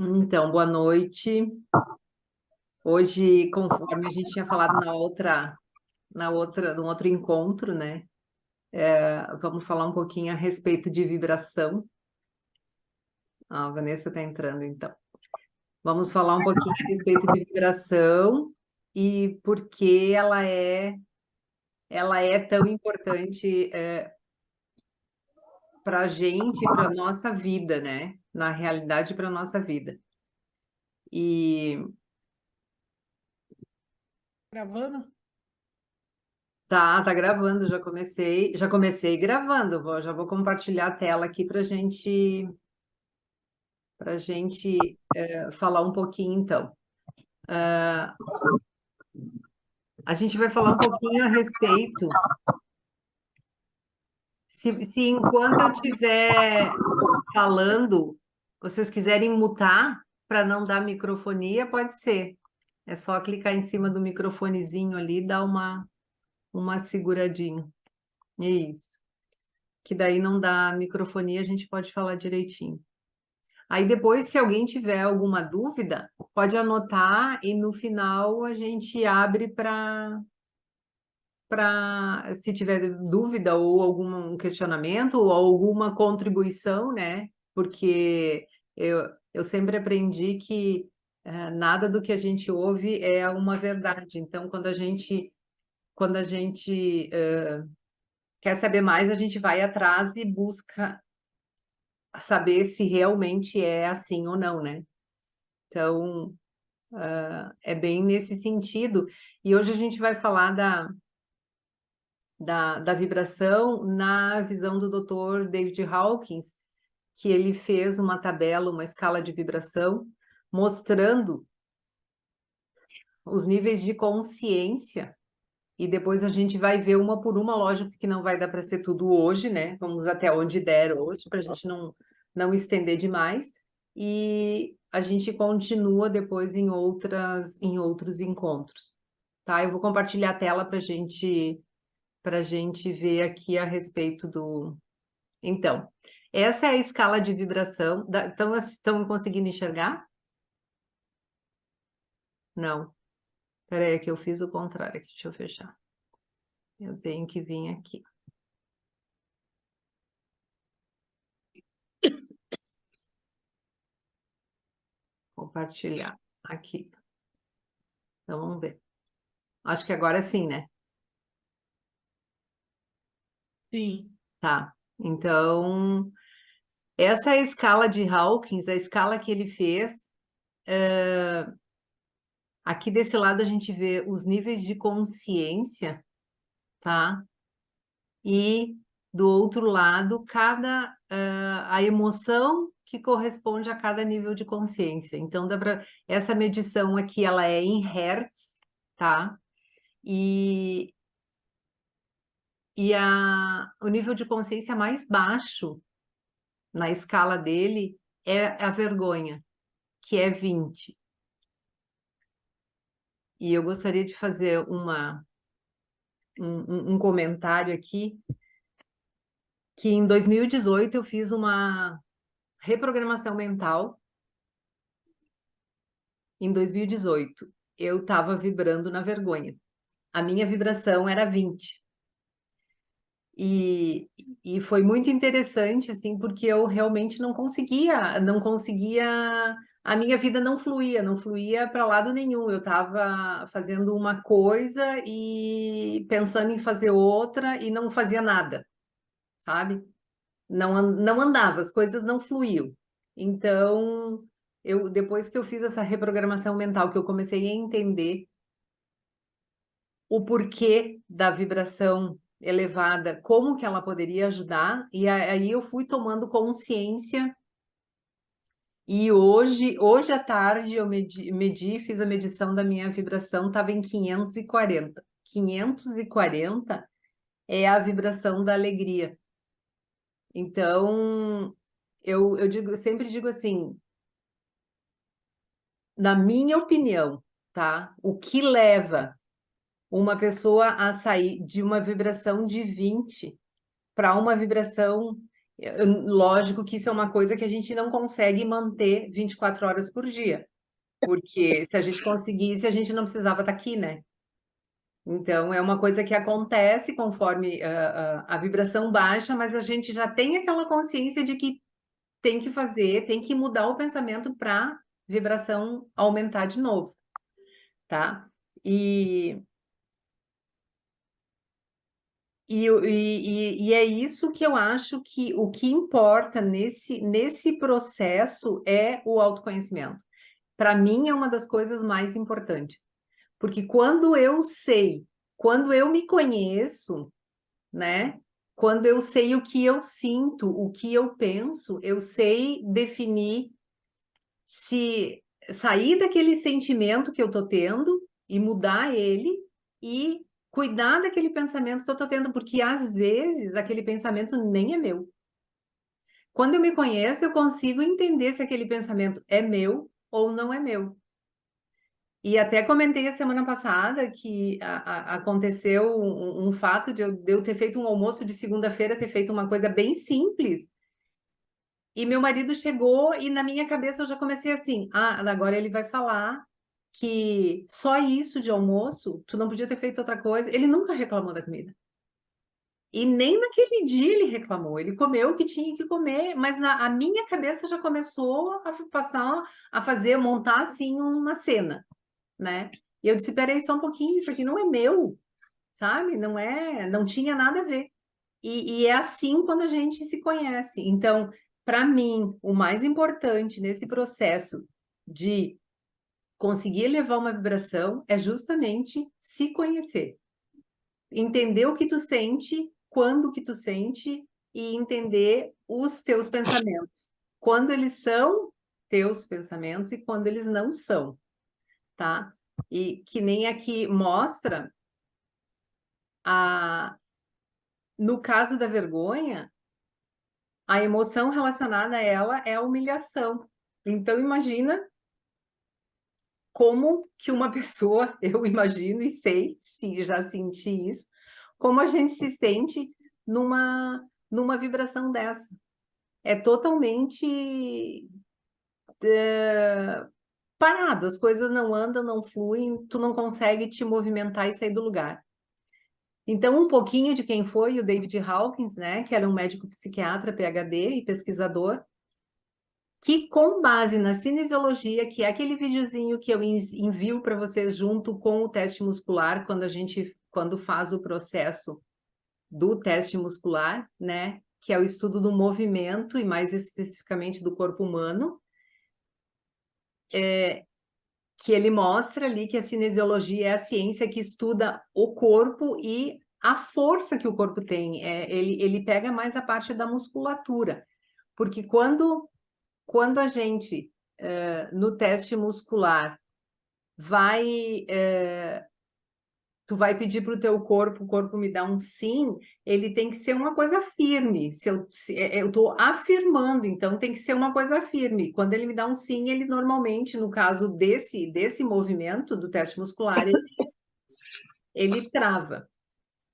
Então, boa noite. Hoje, conforme a gente tinha falado no outro encontro, né? Vamos falar um pouquinho a respeito de vibração. A Vanessa está entrando, então. Vamos falar um pouquinho a respeito de vibração e por que ela é tão importante para a gente, para a nossa vida, né? Na realidade, para a nossa vida. E Gravando? tá gravando, já comecei gravando, já vou compartilhar a tela aqui para gente falar um pouquinho, então. A gente vai falar um pouquinho a respeito. Se enquanto eu estiver falando, vocês quiserem mutar para não dar microfonia, pode ser. É só clicar em cima do microfonezinho ali e dar uma seguradinha. É isso. Que daí não dá microfonia, a gente pode falar direitinho. Aí depois, se alguém tiver alguma dúvida, pode anotar e no final a gente abre se tiver dúvida ou algum questionamento ou alguma contribuição, né? Porque eu sempre aprendi que nada do que a gente ouve é uma verdade. Então, quando a gente quer saber mais, a gente vai atrás e busca saber se realmente é assim ou não, né? Então, é bem nesse sentido. E hoje a gente vai falar da vibração na visão do Dr. David Hawkins, que ele fez uma tabela, uma escala de vibração, mostrando os níveis de consciência. E depois a gente vai ver uma por uma, lógico que não vai dar para ser tudo hoje, né? Vamos até onde der hoje, para a gente não estender demais. E a gente continua depois em outros encontros. Tá? Eu vou compartilhar a tela para gente ver aqui a respeito do. Então, essa é a escala de vibração. Então, estão conseguindo enxergar? Não. Espera aí, que eu fiz o contrário aqui. Deixa eu fechar. Eu tenho que vir aqui. Compartilhar aqui. Então, vamos ver. Acho que agora sim, né? Sim. Tá. Então, essa é a escala de Hawkins, a escala que ele fez. Aqui desse lado a gente vê os níveis de consciência, tá? E do outro lado, a emoção que corresponde a cada nível de consciência. Então, essa medição aqui, ela é em Hertz, tá? E, o nível de consciência mais baixo na escala dele é a vergonha, que é 20. E eu gostaria de fazer um comentário aqui, que em 2018 eu fiz uma reprogramação mental. Em 2018, eu estava vibrando na vergonha. A minha vibração era 20. E, e foi muito interessante, assim, porque eu realmente não conseguia, a minha vida não fluía para lado nenhum. Eu estava fazendo uma coisa e pensando em fazer outra e não fazia nada, sabe? Não andava, as coisas não fluíam. Então, depois que eu fiz essa reprogramação mental, que eu comecei a entender o porquê da vibração elevada, como que ela poderia ajudar, e aí eu fui tomando consciência. E hoje à tarde eu fiz a medição da minha vibração, estava em 540. 540 é a vibração da alegria. Então, eu sempre digo assim, na minha opinião, tá? O que leva uma pessoa a sair de uma vibração de 20 para uma vibração Lógico que isso é uma coisa que a gente não consegue manter 24 horas por dia, porque se a gente conseguisse, a gente não precisava estar aqui, né? Então, é uma coisa que acontece conforme a vibração baixa, mas a gente já tem aquela consciência de que tem que fazer, tem que mudar o pensamento para vibração aumentar de novo, tá? E, e é isso que eu acho que o que importa nesse processo é o autoconhecimento. Para mim, é uma das coisas mais importantes. Porque quando eu sei, quando eu me conheço, né? Quando eu sei o que eu sinto, o que eu penso, eu sei definir se sair daquele sentimento que eu tô tendo e mudar ele e cuidar daquele pensamento que eu tô tendo, porque às vezes aquele pensamento nem é meu. Quando eu me conheço, eu consigo entender se aquele pensamento é meu ou não é meu. E até comentei a semana passada que aconteceu um fato de eu ter feito um almoço de segunda-feira, ter feito uma coisa bem simples. E meu marido chegou e na minha cabeça eu já comecei assim: ah, agora ele vai falar que só isso de almoço, tu não podia ter feito outra coisa. Ele nunca reclamou da comida. E nem naquele dia ele reclamou. Ele comeu o que tinha que comer, mas a minha cabeça já começou a passar, a fazer, montar assim uma cena, né? E eu disse, peraí só um pouquinho, isso aqui não é meu, sabe? Não tinha nada a ver. E é assim quando a gente se conhece. Então, para mim, o mais importante nesse processo de conseguir elevar uma vibração é justamente se conhecer. Entender o que tu sente, quando que tu sente e entender os teus pensamentos. Quando eles são teus pensamentos e quando eles não são, tá? E que nem aqui mostra, no caso da vergonha, a emoção relacionada a ela é a humilhação. Então, imagina como que uma pessoa, eu imagino e sei, se já senti isso, como a gente se sente numa vibração dessa. É totalmente parado, as coisas não andam, não fluem, tu não consegue te movimentar e sair do lugar. Então, um pouquinho de quem foi o David Hawkins, né, que era um médico psiquiatra, PhD e pesquisador, que com base na cinesiologia, que é aquele videozinho que eu envio para vocês junto com o teste muscular, quando faz o processo do teste muscular, né, que é o estudo do movimento e mais especificamente do corpo humano, que ele mostra ali que a cinesiologia é a ciência que estuda o corpo e a força que o corpo tem. Ele pega mais a parte da musculatura, porque quando a gente, no teste muscular, tu vai pedir para o teu corpo, o corpo me dá um sim, ele tem que ser uma coisa firme. Eu estou afirmando, então tem que ser uma coisa firme. Quando ele me dá um sim, ele normalmente, no caso desse movimento do teste muscular, ele trava.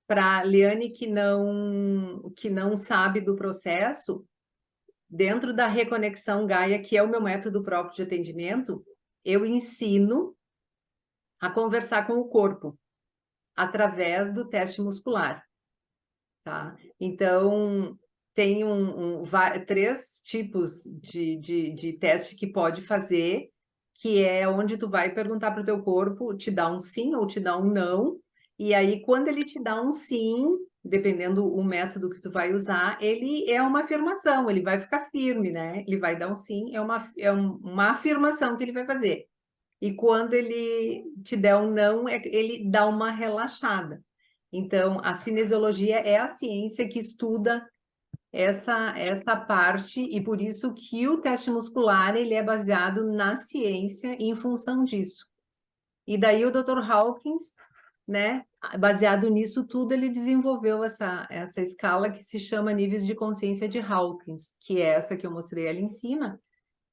Para Liane que não sabe do processo, dentro da reconexão Gaia, que é o meu método próprio de atendimento, eu ensino a conversar com o corpo através do teste muscular, tá? Então, tem três tipos de teste que pode fazer, que é onde tu vai perguntar para o teu corpo, te dá um sim ou te dá um não, e aí quando ele te dá um sim, dependendo o método que tu vai usar, ele é uma afirmação, ele vai ficar firme, né? Ele vai dar um sim, uma afirmação que ele vai fazer. E quando ele te der um não, ele dá uma relaxada. Então, a cinesiologia é a ciência que estuda essa parte, e por isso que o teste muscular ele é baseado na ciência em função disso. E daí o Dr. Hawkins, né, baseado nisso tudo, ele desenvolveu essa escala que se chama níveis de consciência de Hawkins, que é essa que eu mostrei ali em cima,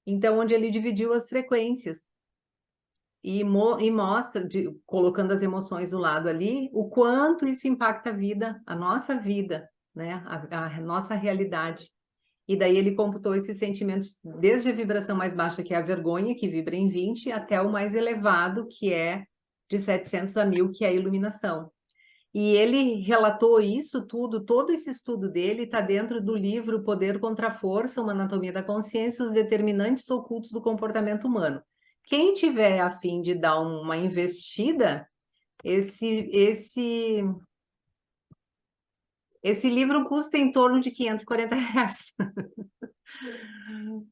então, onde ele dividiu as frequências e mostra, colocando as emoções do lado ali, o quanto isso impacta a vida, a nossa vida, né? A nossa realidade. E daí ele computou esses sentimentos desde a vibração mais baixa, que é a vergonha, que vibra em 20, até o mais elevado, que é de 700 a 1000, que é a iluminação. E ele relatou isso tudo, todo esse estudo dele está dentro do livro Poder contra a Força, uma anatomia da consciência, os determinantes ocultos do comportamento humano. Quem tiver a fim de dar uma investida, esse livro custa em torno de R$ 540.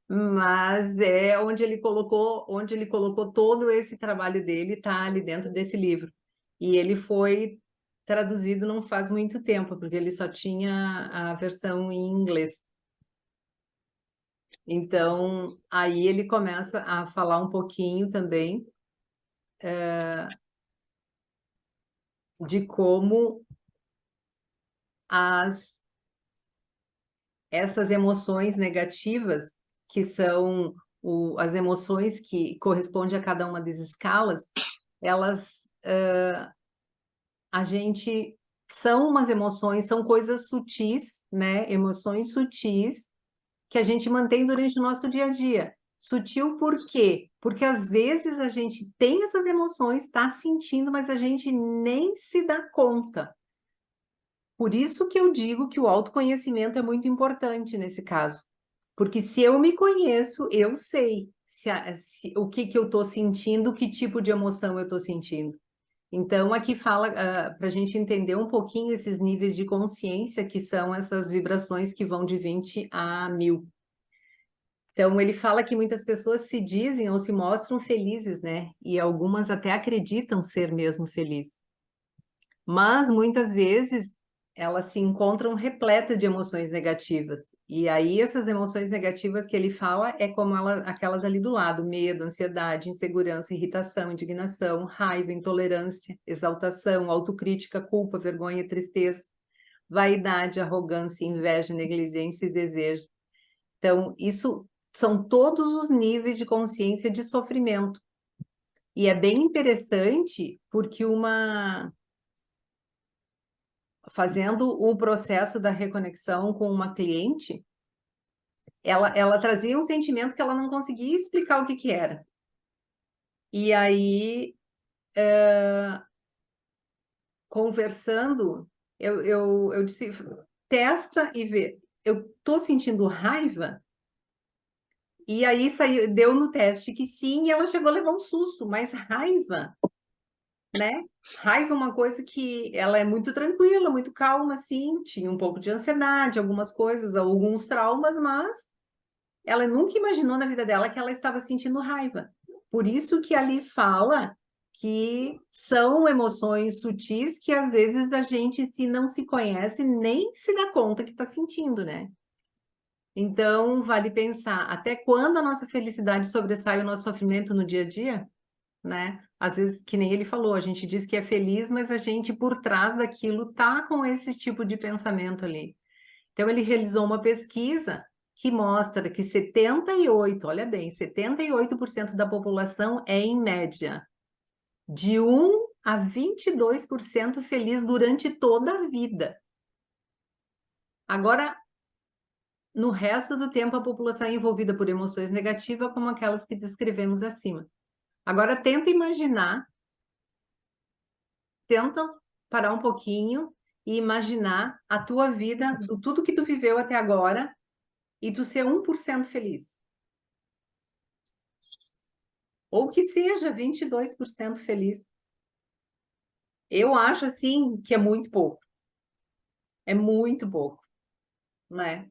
Mas é onde ele colocou todo esse trabalho dele, está ali dentro desse livro. E ele foi traduzido não faz muito tempo, porque ele só tinha a versão em inglês. Então, aí ele começa a falar um pouquinho também de como essas emoções negativas, que são as emoções que correspondem a cada uma das escalas, elas a gente são umas emoções, são coisas sutis, né? Emoções sutis que a gente mantém durante o nosso dia a dia. Sutil por quê? Porque às vezes a gente tem essas emoções, está sentindo, mas a gente nem se dá conta. Por isso que eu digo que o autoconhecimento é muito importante nesse caso. Porque se eu me conheço, eu sei o que eu estou sentindo, que tipo de emoção eu estou sentindo. Então, aqui fala para a gente entender um pouquinho esses níveis de consciência, que são essas vibrações que vão de 20 a 1000. Então, ele fala que muitas pessoas se dizem ou se mostram felizes, né? E algumas até acreditam ser mesmo felizes. Mas, muitas vezes, elas se encontram repletas de emoções negativas. E aí, essas emoções negativas que ele fala é como aquelas ali do lado: medo, ansiedade, insegurança, irritação, indignação, raiva, intolerância, exaltação, autocrítica, culpa, vergonha, tristeza, vaidade, arrogância, inveja, negligência e desejo. Então, isso são todos os níveis de consciência de sofrimento. E é bem interessante porque fazendo o processo da reconexão com uma cliente, ela trazia um sentimento que ela não conseguia explicar o que era. E aí, conversando, eu disse, testa e vê. Eu tô sentindo raiva? E aí deu no teste que sim, e ela chegou a levar um susto, mas raiva, né? Raiva é uma coisa que ela é muito tranquila, muito calma, assim, tinha um pouco de ansiedade, algumas coisas, alguns traumas, mas ela nunca imaginou na vida dela que ela estava sentindo raiva. Por isso que ali fala que são emoções sutis que às vezes a gente, se não se conhece, nem se dá conta que está sentindo, né? Então, vale pensar até quando a nossa felicidade sobressai o nosso sofrimento no dia a dia, né? Às vezes, que nem ele falou, a gente diz que é feliz, mas a gente, por trás daquilo, tá com esse tipo de pensamento ali. Então, ele realizou uma pesquisa que mostra que 78, olha bem, 78% da população é, em média, de 1 a 22% feliz durante toda a vida. Agora, no resto do tempo, a população é envolvida por emoções negativas, como aquelas que descrevemos acima. Agora, tenta parar um pouquinho e imaginar a tua vida, tudo que tu viveu até agora, e tu ser 1% feliz. Ou que seja 22% feliz. Eu acho, assim, que é muito pouco. É muito pouco, né?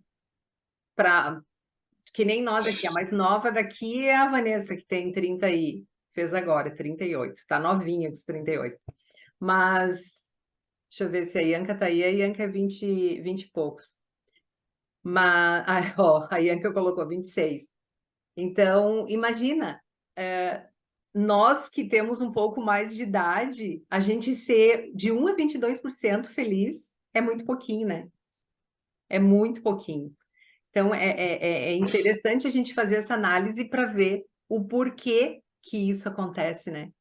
Que nem nós aqui, a mais nova daqui é a Vanessa, que tem 30 e... fez agora, 38. Está novinha dos 38. Mas, deixa eu ver se a Ianca tá aí. A Ianca é 20 e poucos. Mas, ó, a Ianca colocou 26. Então, imagina, nós que temos um pouco mais de idade, a gente ser de 1 a 22% feliz é muito pouquinho, né? É muito pouquinho. Então, é interessante a gente fazer essa análise para ver o porquê que isso acontece, né?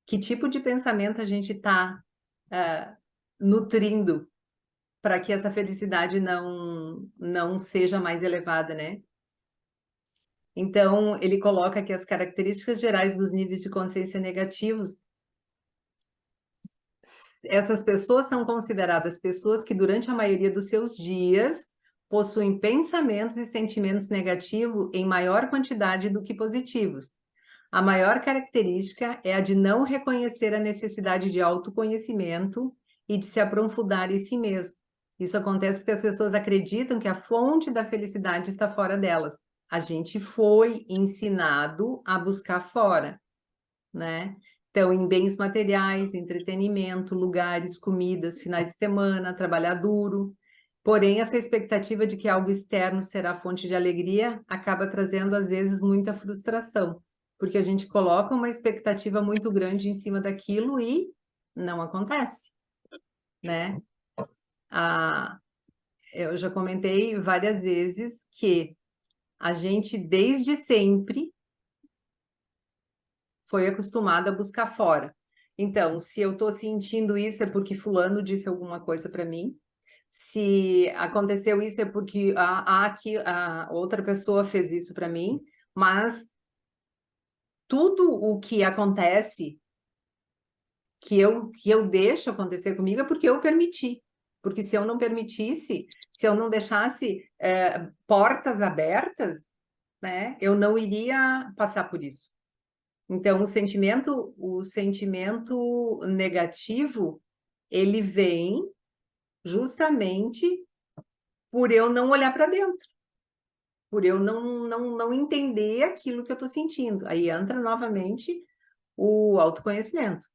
Que tipo de pensamento a gente está nutrindo, para que essa felicidade não seja mais elevada, né? Então, ele coloca que as características gerais dos níveis de consciência negativos, essas pessoas são consideradas pessoas que, durante a maioria dos seus dias, possuem pensamentos e sentimentos negativos em maior quantidade do que positivos. A maior característica é a de não reconhecer a necessidade de autoconhecimento e de se aprofundar em si mesmo. Isso acontece porque as pessoas acreditam que a fonte da felicidade está fora delas. A gente foi ensinado a buscar fora, né? Então, em bens materiais, entretenimento, lugares, comidas, finais de semana, trabalhar duro. Porém, essa expectativa de que algo externo será fonte de alegria acaba trazendo, às vezes, muita frustração, porque a gente coloca uma expectativa muito grande em cima daquilo e não acontece, né? Eu já comentei várias vezes que a gente, desde sempre, foi acostumado a buscar fora. Então, se eu estou sentindo isso, é porque fulano disse alguma coisa para mim. Se aconteceu isso, é porque a outra pessoa fez isso para mim. Mas tudo o que acontece, que eu deixo acontecer comigo, é porque eu permiti. Porque se eu não permitisse, se eu não deixasse portas abertas, né, eu não iria passar por isso. Então, o sentimento negativo, ele vem justamente por eu não olhar para dentro, por eu não entender aquilo que eu estou sentindo. Aí entra novamente o autoconhecimento.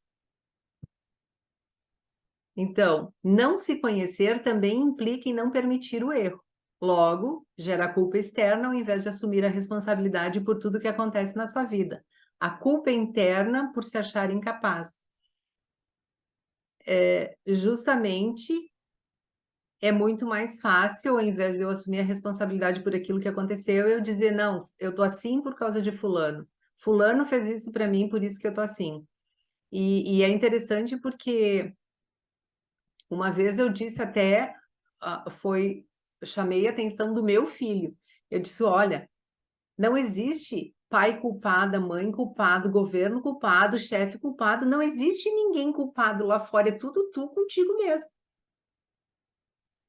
Então, não se conhecer também implica em não permitir o erro. Logo, gera culpa externa ao invés de assumir a responsabilidade por tudo que acontece na sua vida. A culpa é interna por se achar incapaz. Justamente é muito mais fácil, ao invés de eu assumir a responsabilidade por aquilo que aconteceu, eu dizer, não, eu tô assim por causa de fulano. Fulano fez isso para mim, por isso que eu tô assim. E é interessante porque uma vez eu disse até, chamei a atenção do meu filho. Eu disse, olha, não existe pai culpada, mãe culpado, governo culpado, chefe culpado, não existe ninguém culpado lá fora, é tudo tu contigo mesmo.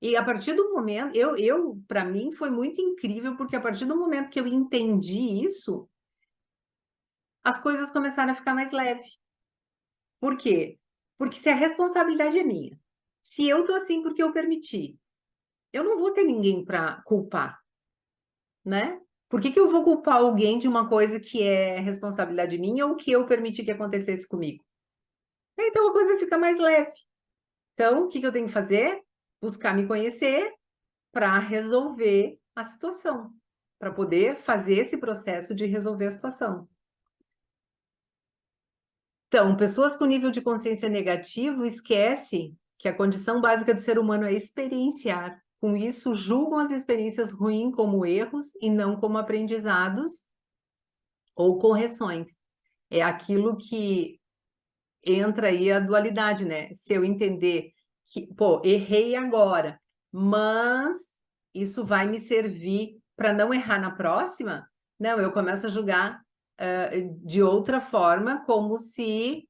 E a partir do momento, para mim foi muito incrível, porque a partir do momento que eu entendi isso, as coisas começaram a ficar mais leves. Por quê? Porque se a responsabilidade é minha, se eu tô assim porque eu permiti, eu não vou ter ninguém para culpar, né? Por que que eu vou culpar alguém de uma coisa que é responsabilidade minha ou que eu permiti que acontecesse comigo? Então a coisa fica mais leve. Então, o que que eu tenho que fazer? Buscar me conhecer para resolver a situação, para poder fazer esse processo de resolver a situação. Então, pessoas com nível de consciência negativo esquecem que a condição básica do ser humano é experienciar. Com isso, julgam as experiências ruins como erros e não como aprendizados ou correções. É aquilo que entra aí a dualidade, né? Se eu entender que, pô, errei agora, mas isso vai me servir para não errar na próxima, não, eu começo a julgar de outra forma, como se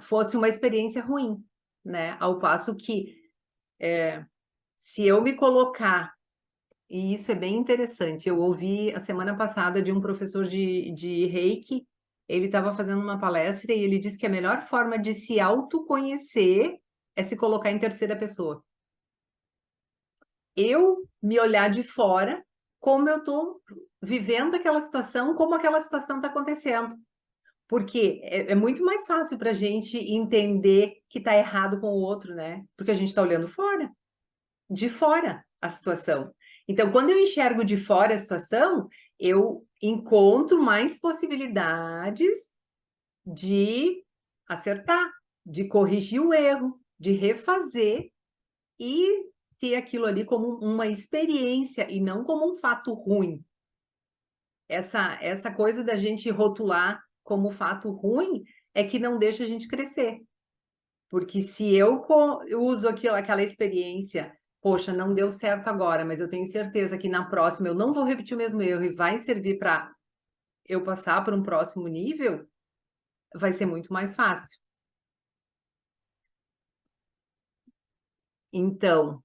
fosse uma experiência ruim, né? Ao passo que se eu me colocar, e isso é bem interessante, eu ouvi a semana passada de um professor de Reiki, ele estava fazendo uma palestra e ele disse que a melhor forma de se autoconhecer é se colocar em terceira pessoa. Eu me olhar de fora, como eu estou vivendo aquela situação, como aquela situação está acontecendo. Porque é muito mais fácil para a gente entender que está errado com o outro, né? Porque a gente está olhando fora, de fora a situação. Então, quando eu enxergo de fora a situação, eu encontro mais possibilidades de acertar, de corrigir o erro, de refazer e ter aquilo ali como uma experiência e não como um fato ruim. Essa coisa da gente rotular como fato ruim é que não deixa a gente crescer. Porque se eu uso aquela experiência, poxa, não deu certo agora, mas eu tenho certeza que na próxima eu não vou repetir o mesmo erro e vai servir para eu passar para um próximo nível, vai ser muito mais fácil. Então,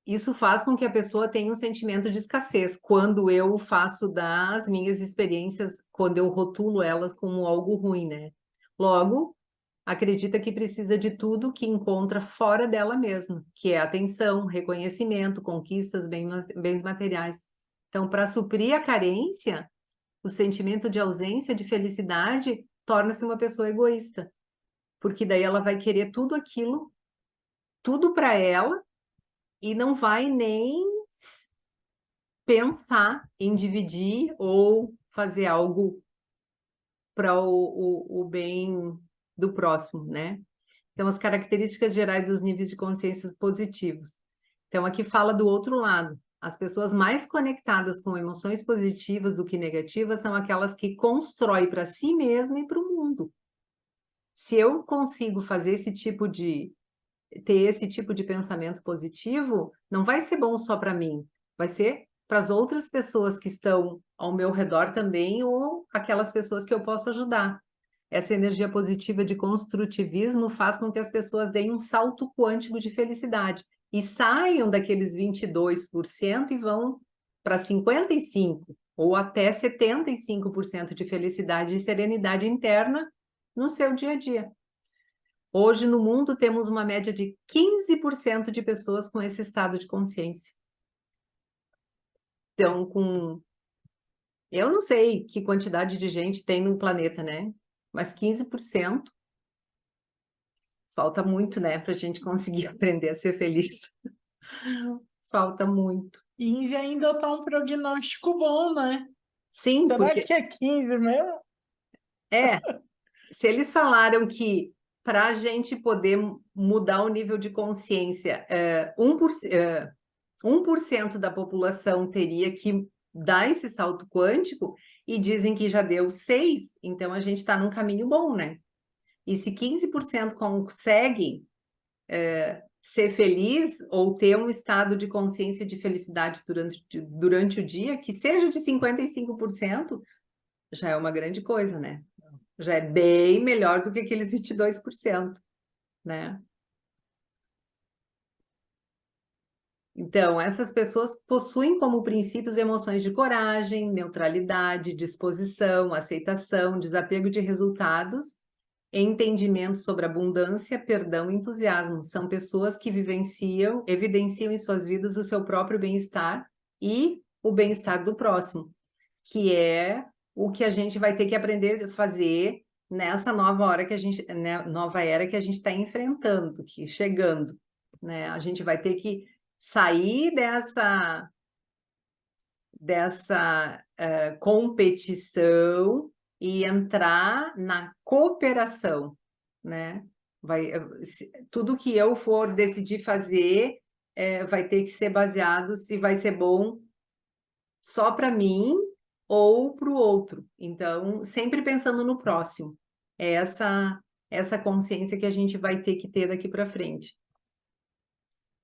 isso faz com que a pessoa tenha um sentimento de escassez quando eu faço das minhas experiências, quando eu rotulo elas como algo ruim, né? Logo, acredita que precisa de tudo que encontra fora dela mesma, que é atenção, reconhecimento, conquistas, bens materiais. Então, para suprir a carência, o sentimento de ausência de felicidade torna-se uma pessoa egoísta, porque daí ela vai querer tudo aquilo, tudo para ela, e não vai nem pensar em dividir ou fazer algo para o bem do próximo, né? Então, as características gerais dos níveis de consciência positivos. Então, aqui fala do outro lado. As pessoas mais conectadas com emoções positivas do que negativas são aquelas que constroem para si mesma e para o mundo. Se eu consigo fazer ter esse tipo de pensamento positivo, não vai ser bom só para mim, vai ser para as outras pessoas que estão ao meu redor também ou aquelas pessoas que eu posso ajudar. Essa energia positiva de construtivismo faz com que as pessoas deem um salto quântico de felicidade e saiam daqueles 22% e vão para 55% ou até 75% de felicidade e serenidade interna no seu dia a dia. Hoje, no mundo, temos uma média de 15% de pessoas com esse estado de consciência. Então, eu não sei que quantidade de gente tem no planeta, né? Mas 15% falta muito, né, para a gente conseguir aprender a ser feliz. Falta muito. 15 ainda tá um prognóstico bom, né? Sim, Será porque que é 15 mesmo? é, se eles falaram que para a gente poder mudar o nível de consciência, 1% da população teria que dar esse salto quântico, e dizem que já deu 6%, então a gente está num caminho bom, né? E se 15% conseguem ser feliz ou ter um estado de consciência de felicidade durante o dia, que seja de 55%, já é uma grande coisa, né? Já é bem melhor do que aqueles 22%, né? Então, essas pessoas possuem como princípios emoções de coragem, neutralidade, disposição, aceitação, desapego de resultados, entendimento sobre abundância, perdão e entusiasmo. São pessoas que evidenciam em suas vidas o seu próprio bem-estar e o bem-estar do próximo, que é o que a gente vai ter que aprender a fazer nessa nova hora que a gente, né, nova era que a gente está enfrentando, que chegando, né? A gente vai ter que sair dessa competição e entrar na cooperação, né? Tudo que eu for decidir fazer vai ter que ser baseado se vai ser bom só para mim ou para o outro. Então, sempre pensando no próximo. É essa consciência que a gente vai ter que ter daqui para frente.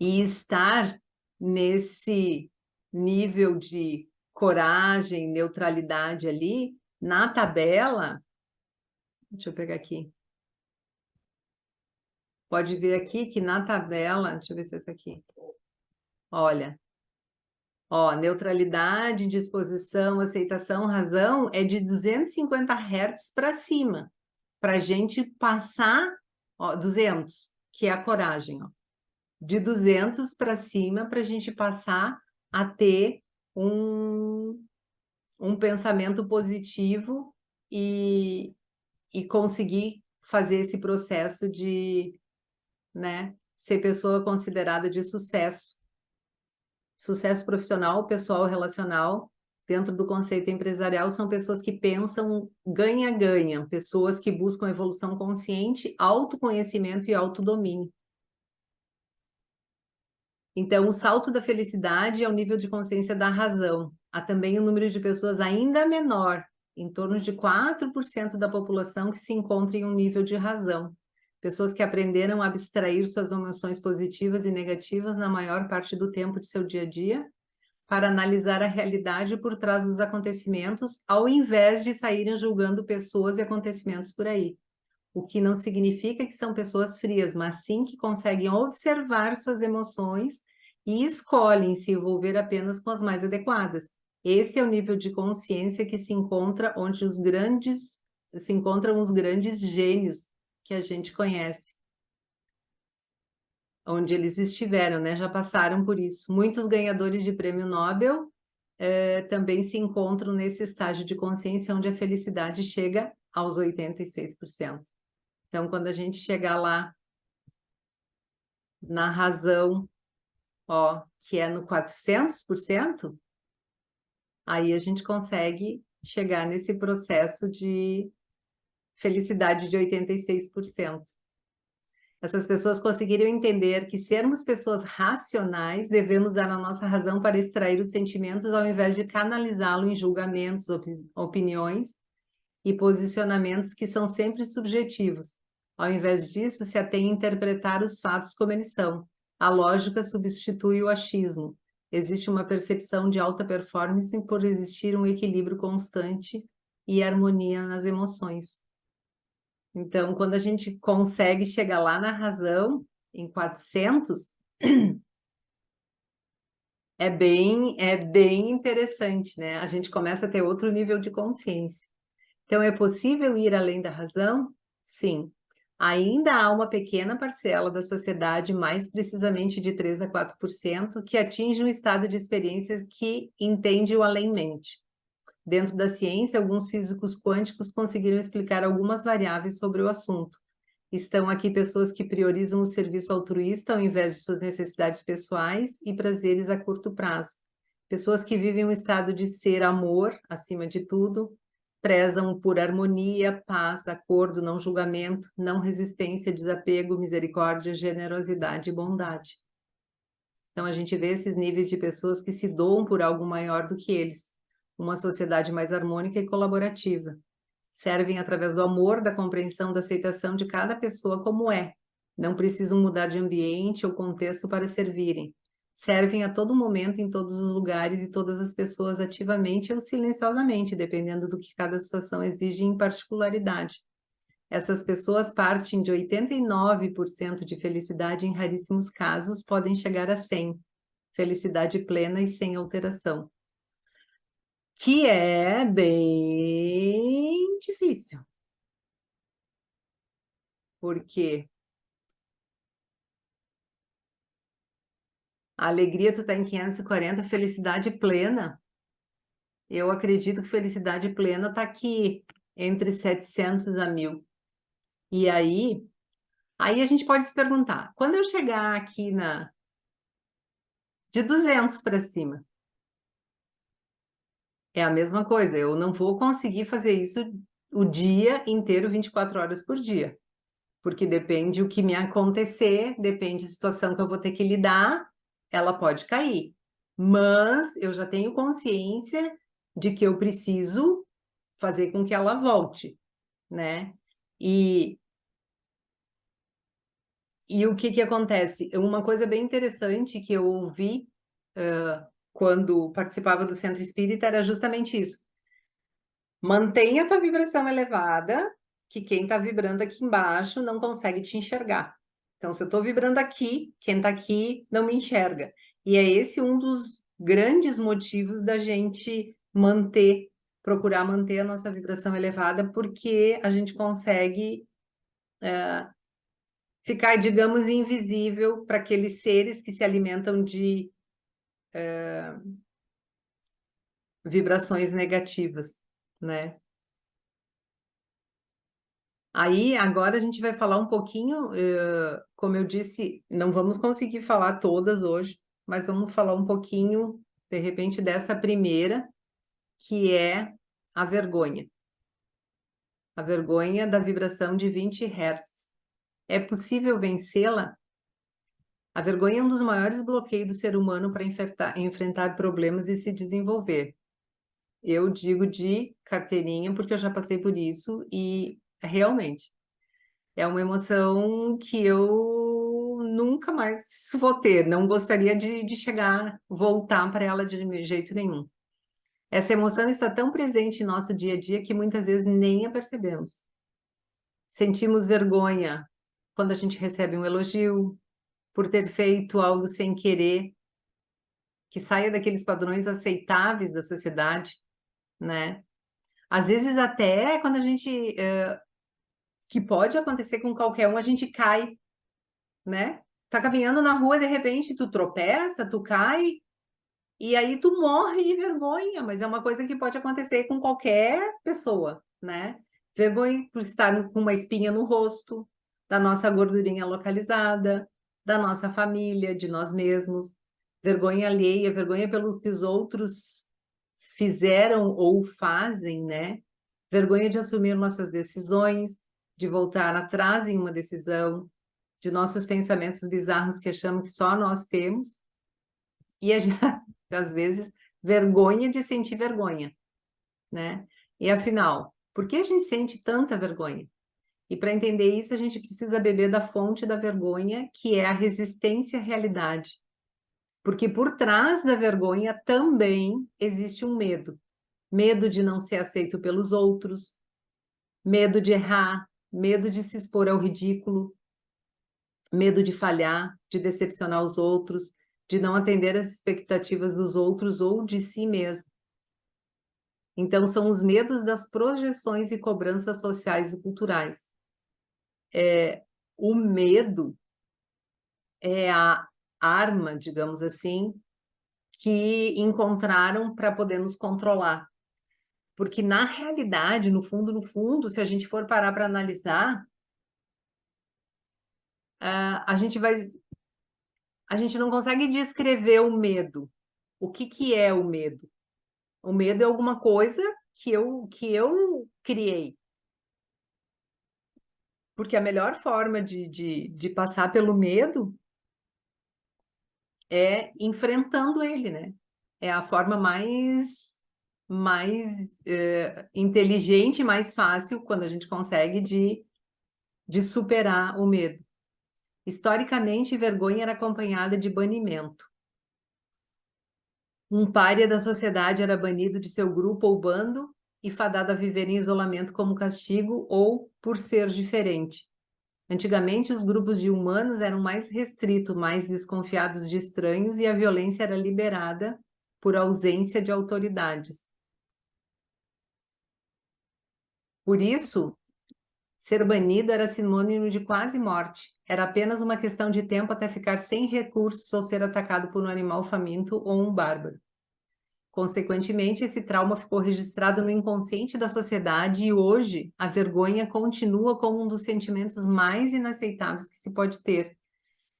E estar nesse nível de coragem, neutralidade ali, na tabela, deixa eu pegar aqui. Pode ver aqui que na tabela, deixa eu ver se é essa aqui. Olha, ó, neutralidade, disposição, aceitação, razão é de 250 Hz para cima, para a gente passar, ó, 200, que é a coragem, ó. De 200 para cima, para a gente passar a ter um pensamento positivo e conseguir fazer esse processo de, né, ser pessoa considerada de sucesso. Sucesso profissional, pessoal, relacional, dentro do conceito empresarial, são pessoas que pensam ganha-ganha, pessoas que buscam evolução consciente, autoconhecimento e autodomínio. Então, o salto da felicidade é o nível de consciência da razão. Há também um número de pessoas ainda menor, em torno de 4% da população que se encontra em um nível de razão. Pessoas que aprenderam a abstrair suas emoções positivas e negativas na maior parte do tempo de seu dia a dia, para analisar a realidade por trás dos acontecimentos, ao invés de saírem julgando pessoas e acontecimentos por aí. O que não significa que são pessoas frias, mas sim que conseguem observar suas emoções e escolhem se envolver apenas com as mais adequadas. Esse é o nível de consciência que se encontra onde se encontram os grandes gênios que a gente conhece. Onde eles estiveram, né? Já passaram por isso. Muitos ganhadores de prêmio Nobel também se encontram nesse estágio de consciência onde a felicidade chega aos 86%. Então, quando a gente chegar lá na razão, ó, que é no 400%, aí a gente consegue chegar nesse processo de felicidade de 86%. Essas pessoas conseguiram entender que sermos pessoas racionais, devemos usar a nossa razão para extrair os sentimentos ao invés de canalizá-lo em julgamentos, opiniões e posicionamentos que são sempre subjetivos. Ao invés disso, se atém a interpretar os fatos como eles são. A lógica substitui o achismo. Existe uma percepção de alta performance por existir um equilíbrio constante e harmonia nas emoções. Então, quando a gente consegue chegar lá na razão, em 400, é bem interessante, né? A gente começa a ter outro nível de consciência. Então, é possível ir além da razão? Sim. Ainda há uma pequena parcela da sociedade, mais precisamente de 3 a 4%, que atinge um estado de experiência que entende o além-mente. Dentro da ciência, alguns físicos quânticos conseguiram explicar algumas variáveis sobre o assunto. Estão aqui pessoas que priorizam o serviço altruísta ao invés de suas necessidades pessoais e prazeres a curto prazo. Pessoas que vivem um estado de ser amor, acima de tudo, prezam por harmonia, paz, acordo, não julgamento, não resistência, desapego, misericórdia, generosidade e bondade. Então, a gente vê esses níveis de pessoas que se doam por algo maior do que eles. Uma sociedade mais harmônica e colaborativa. Servem através do amor, da compreensão, da aceitação de cada pessoa como é. Não precisam mudar de ambiente ou contexto para servirem. Servem a todo momento, em todos os lugares e todas as pessoas ativamente ou silenciosamente, dependendo do que cada situação exige em particularidade. Essas pessoas partem de 89% de felicidade, em raríssimos casos, podem chegar a 100%. Felicidade plena e sem alteração. Que é bem difícil. Porque a alegria tu tá em 540, felicidade plena. Eu acredito que felicidade plena tá aqui entre 700 a 1000. E aí a gente pode se perguntar, quando eu chegar aqui de 200 para cima, é a mesma coisa, eu não vou conseguir fazer isso o dia inteiro, 24 horas por dia. Porque depende o que me acontecer, depende da situação que eu vou ter que lidar, ela pode cair. Mas eu já tenho consciência de que eu preciso fazer com que ela volte, né? E o que acontece? Uma coisa bem interessante que eu ouvi quando participava do Centro Espírita era justamente isso. Mantenha a tua vibração elevada, que quem está vibrando aqui embaixo não consegue te enxergar. Então, se eu estou vibrando aqui, quem está aqui não me enxerga. E é esse um dos grandes motivos da gente procurar manter a nossa vibração elevada, porque a gente consegue ficar, digamos, invisível para aqueles seres que se alimentam de vibrações negativas, né? Aí, agora a gente vai falar um pouquinho, como eu disse, não vamos conseguir falar todas hoje, mas vamos falar um pouquinho, de repente, dessa primeira, que é a vergonha. A vergonha da vibração de 20 Hz. É possível vencê-la? A vergonha é um dos maiores bloqueios do ser humano para enfrentar problemas e se desenvolver. Eu digo de carteirinha porque eu já passei por isso e realmente é uma emoção que eu nunca mais vou ter. Não gostaria de chegar, voltar para ela de jeito nenhum. Essa emoção está tão presente em nosso dia a dia que muitas vezes nem a percebemos. Sentimos vergonha quando a gente recebe um elogio, por ter feito algo sem querer, que saia daqueles padrões aceitáveis da sociedade, né? Às vezes até quando a gente, que pode acontecer com qualquer um, a gente cai, né? Tá caminhando na rua, de repente tu tropeça, tu cai, e aí tu morre de vergonha, mas é uma coisa que pode acontecer com qualquer pessoa, né? Vergonha por estar com uma espinha no rosto, da nossa gordurinha localizada, da nossa família, de nós mesmos. Vergonha alheia, vergonha pelo que os outros fizeram ou fazem, né? Vergonha de assumir nossas decisões, de voltar atrás em uma decisão, de nossos pensamentos bizarros que achamos que só nós temos, e às vezes, vergonha de sentir vergonha, né? E afinal, por que a gente sente tanta vergonha? E para entender isso, a gente precisa beber da fonte da vergonha, que é a resistência à realidade. Porque por trás da vergonha também existe um medo. Medo de não ser aceito pelos outros, medo de errar, medo de se expor ao ridículo, medo de falhar, de decepcionar os outros, de não atender às expectativas dos outros ou de si mesmo. Então, são os medos das projeções e cobranças sociais e culturais. O medo é a arma, digamos assim, que encontraram para poder nos controlar. Porque, na realidade, no fundo, se a gente for parar para analisar, a gente vai. A gente não consegue descrever o medo. O que é o medo? O medo é alguma coisa que eu criei. Porque a melhor forma de passar pelo medo é enfrentando ele, né? É a forma mais inteligente, mais fácil, quando a gente consegue, de superar o medo. Historicamente, vergonha era acompanhada de banimento. Um pária da sociedade era banido de seu grupo ou bando e fadado a viver em isolamento como castigo ou por ser diferente. Antigamente, os grupos de humanos eram mais restritos, mais desconfiados de estranhos e a violência era liberada por ausência de autoridades. Por isso, ser banido era sinônimo de quase morte. Era apenas uma questão de tempo até ficar sem recursos ou ser atacado por um animal faminto ou um bárbaro. Consequentemente, esse trauma ficou registrado no inconsciente da sociedade e hoje a vergonha continua como um dos sentimentos mais inaceitáveis que se pode ter.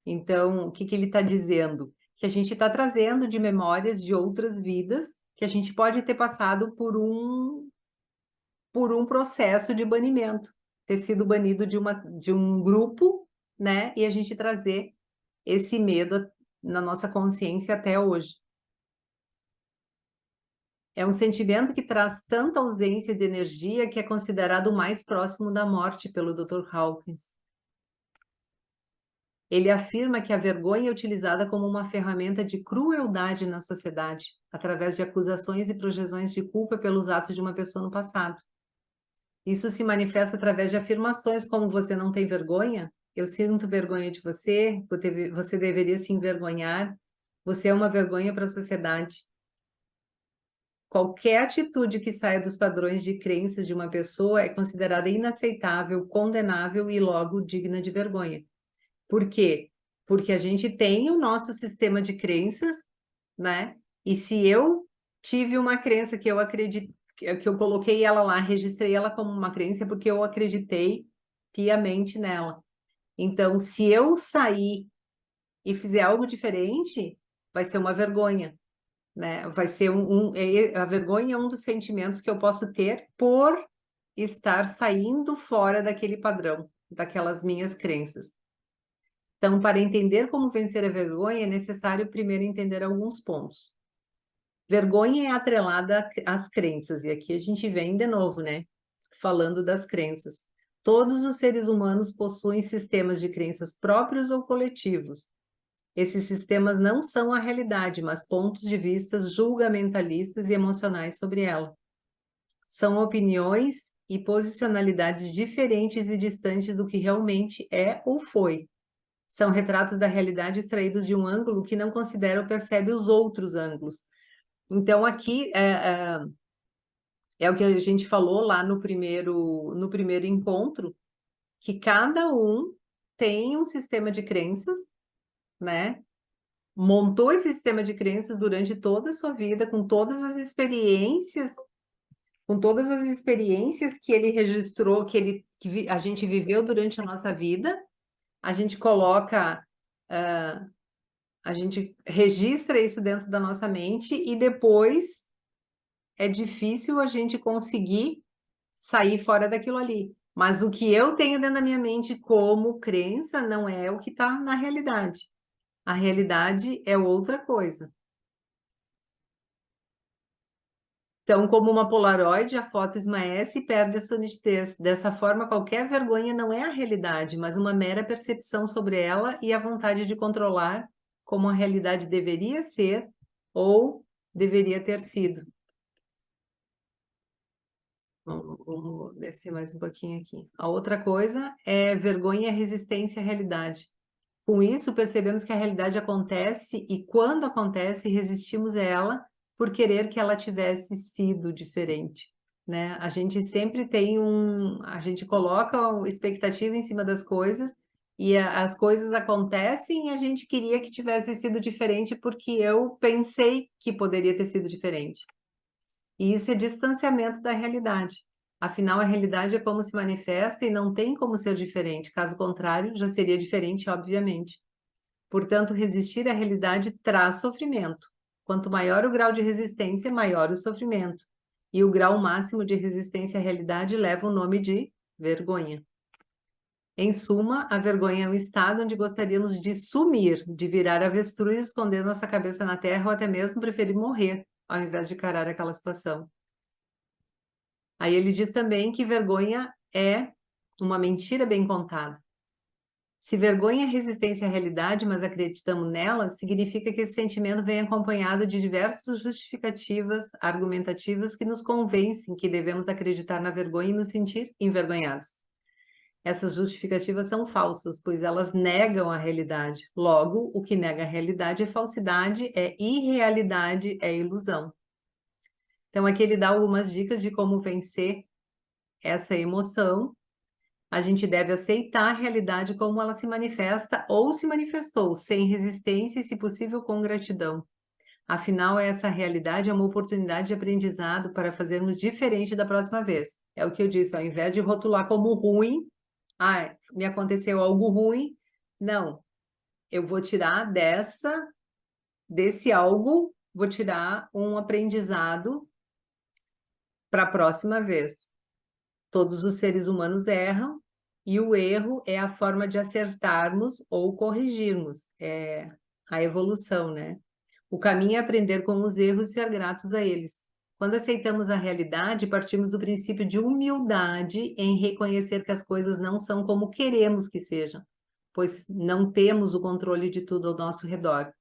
Então, o que ele está dizendo? Que a gente está trazendo de memórias de outras vidas que a gente pode ter passado por um processo de banimento, ter sido banido de um grupo, né? E a gente trazer esse medo na nossa consciência até hoje. É um sentimento que traz tanta ausência de energia que é considerado o mais próximo da morte pelo Dr. Hawkins. Ele afirma que a vergonha é utilizada como uma ferramenta de crueldade na sociedade, através de acusações e projeções de culpa pelos atos de uma pessoa no passado. Isso se manifesta através de afirmações como você não tem vergonha, eu sinto vergonha de você, você deveria se envergonhar, você é uma vergonha para a sociedade. Qualquer atitude que saia dos padrões de crenças de uma pessoa é considerada inaceitável, condenável e logo digna de vergonha. Por quê? Porque a gente tem o nosso sistema de crenças, né? E se eu tive uma crença que eu acredito, que eu coloquei ela lá, registrei ela como uma crença porque eu acreditei piamente nela. Então, se eu sair e fizer algo diferente, vai ser uma vergonha, né? Vai ser a vergonha é um dos sentimentos que eu posso ter por estar saindo fora daquele padrão, daquelas minhas crenças. Então, para entender como vencer a vergonha, é necessário primeiro entender alguns pontos. Vergonha é atrelada às crenças, e aqui a gente vem de novo, né? Falando das crenças. Todos os seres humanos possuem sistemas de crenças próprios ou coletivos. Esses sistemas não são a realidade, mas pontos de vista julgamentalistas e emocionais sobre ela. São opiniões e posicionalidades diferentes e distantes do que realmente é ou foi. São retratos da realidade extraídos de um ângulo que não considera ou percebe os outros ângulos. Então, aqui é o que a gente falou lá no primeiro encontro, que cada um tem um sistema de crenças, né? Montou esse sistema de crenças durante toda a sua vida, com todas as experiências que ele registrou, a gente viveu durante a nossa vida, a gente coloca, a gente registra isso dentro da nossa mente e depois é difícil a gente conseguir sair fora daquilo ali. Mas o que eu tenho dentro da minha mente como crença não é o que está na realidade. A realidade é outra coisa. Então, como uma Polaroid, a foto esmaece e perde a sua nitidez. Dessa forma, qualquer vergonha não é a realidade, mas uma mera percepção sobre ela e a vontade de controlar como a realidade deveria ser ou deveria ter sido. Vamos descer mais um pouquinho aqui. A outra coisa é vergonha e resistência à realidade. Com isso, percebemos que a realidade acontece e, quando acontece, resistimos a ela por querer que ela tivesse sido diferente, né? A gente sempre a gente coloca uma expectativa em cima das coisas e as coisas acontecem e a gente queria que tivesse sido diferente porque eu pensei que poderia ter sido diferente. E isso é distanciamento da realidade. Afinal, a realidade é como se manifesta e não tem como ser diferente. Caso contrário, já seria diferente, obviamente. Portanto, resistir à realidade traz sofrimento. Quanto maior o grau de resistência, maior o sofrimento. E o grau máximo de resistência à realidade leva o nome de vergonha. Em suma, a vergonha é um estado onde gostaríamos de sumir, de virar avestruz, esconder nossa cabeça na terra ou até mesmo preferir morrer, ao invés de encarar aquela situação. Aí ele diz também que vergonha é uma mentira bem contada. Se vergonha é resistência à realidade, mas acreditamos nela, significa que esse sentimento vem acompanhado de diversas justificativas argumentativas que nos convencem que devemos acreditar na vergonha e nos sentir envergonhados. Essas justificativas são falsas, pois elas negam a realidade. Logo, o que nega a realidade é falsidade, é irrealidade, é ilusão. Então, aqui ele dá algumas dicas de como vencer essa emoção. A gente deve aceitar a realidade como ela se manifesta ou se manifestou, sem resistência e, se possível, com gratidão. Afinal, essa realidade é uma oportunidade de aprendizado para fazermos diferente da próxima vez. É o que eu disse, ao invés de rotular como ruim, me aconteceu algo ruim, não. Eu vou tirar desse algo, vou tirar um aprendizado para a próxima vez. Todos os seres humanos erram, e o erro é a forma de acertarmos ou corrigirmos, é a evolução, né? O caminho é aprender com os erros e ser gratos a eles. Quando aceitamos a realidade, partimos do princípio de humildade em reconhecer que as coisas não são como queremos que sejam, pois não temos o controle de tudo ao nosso redor.